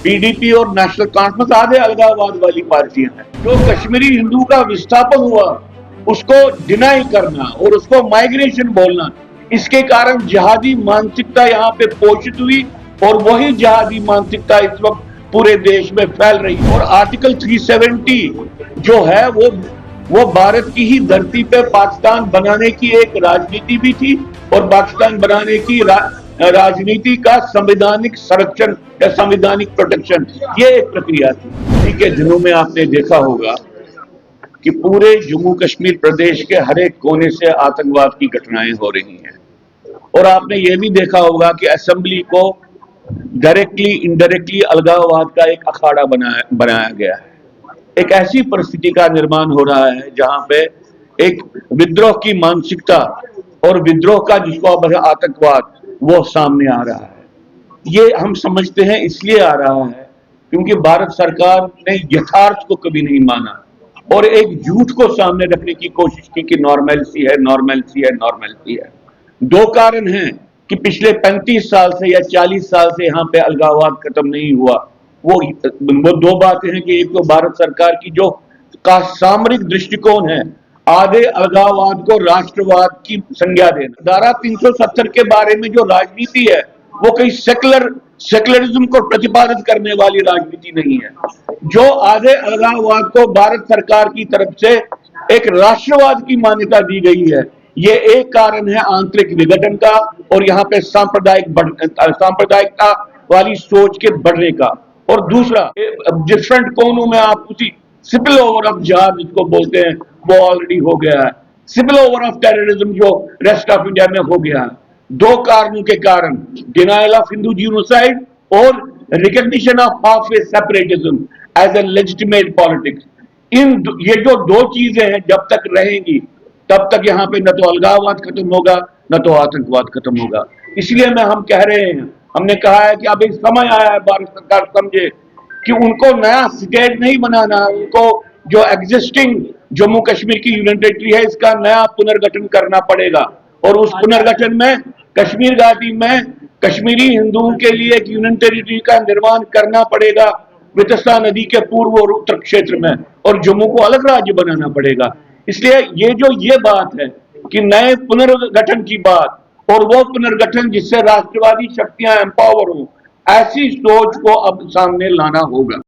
PDP और national conference आधे अलगाववाद वाली पार्टियां हैं। जो कश्मीरी हिंदू का विस्थापन हुआ उसको डिनाई करना और उसको माइग्रेशन बोलना, इसके कारण जिहादी मानसिकता यहाँ पे पोषित हुई और वही जिहादी मानसिकता इस वक्त पूरे देश में फैल रही है। और आर्टिकल 370 जो है वो भारत की ही धरती पे पाकिस्तान बनाने की एक राजनीति भी थी और पाकिस्तान बनाने की राजनीति का संवैधानिक संरक्षण या संवैधानिक प्रोटेक्शन, ये एक प्रक्रिया थी। इसी के दिनों में आपने देखा होगा कि पूरे जम्मू कश्मीर प्रदेश के हर एक कोने से आतंकवाद की घटनाएं हो रही हैं और आपने ये भी देखा होगा कि असेंबली को डायरेक्टली इनडायरेक्टली अलगाववाद का एक अखाड़ा बनाया गया है। एक ऐसी परिस्थिति का निर्माण हो रहा है जहां पे एक विद्रोह की मानसिकता और विद्रोह का जिसको आप आतंकवाद वो सामने आ रहा है। ये हम समझते हैं इसलिए आ रहा है क्योंकि भारत सरकार ने यथार्थ को कभी नहीं माना और एक झूठ को सामने रखने की कोशिश की कि नॉर्मलसी है, नॉर्मलसी है, नॉर्मलसी है। दो कारण हैं कि पिछले 35 साल से या 40 साल से यहाँ पे अलगाववाद खत्म नहीं हुआ। वो दो बातें हैं कि एक तो भारत सरकार की जो का सामरिक दृष्टिकोण है, आधे अलगाववाद को राष्ट्रवाद की संज्ञा देना। धारा 370 के बारे में जो राजनीति है वो कहीं सेकुलरिज्म को प्रतिपादित करने वाली राजनीति नहीं है। जो आधे अलगाववाद को भारत सरकार की तरफ से एक राष्ट्रवाद की मान्यता दी गई है, ये एक कारण है आंतरिक विघटन का और यहाँ पे सांप्रदायिकता वाली सोच के बढ़ने का। और दूसरा, डिफरेंट कोनों में आप उसी स्पिल ओवर ऑफ जिहाद जिसको बोलते हैं वो ऑलरेडी हो गया है। स्पिल ओवर ऑफ टेररिज्म जो रेस्ट ऑफ इंडिया में हो गया है, दो कारणों के कारण, डिनायल ऑफ हिंदू जीनोसाइड और recognition of half a separatism as a legitimate politics. ये जो दो चीजें हैं जब तक रहेंगी तब तक यहाँ पे न तो अलगाववाद खत्म होगा न तो आतंकवाद खत्म होगा। इसलिए हम कह रहे हैं, हमने कहा है कि अब एक समय आया है भारत सरकार समझे कि उनको नया स्टेट नहीं बनाना, उनको जो एग्जिस्टिंग जम्मू कश्मीर की यूनियन टेरिटरी है इसका नया पुनर्गठन करना पड़ेगा और उस पुनर्गठन में कश्मीर घाटी में कश्मीरी हिंदुओं के लिए एक यूनियन टेरिटरी का निर्माण करना पड़ेगा वितस्ता नदी के पूर्व और उत्तर क्षेत्र में, और जम्मू को अलग राज्य बनाना पड़ेगा। इसलिए ये बात है कि नए पुनर्गठन की बात और वो पुनर्गठन जिससे राष्ट्रवादी शक्तियां एम्पावर हों, ऐसी सोच को अब सामने लाना होगा।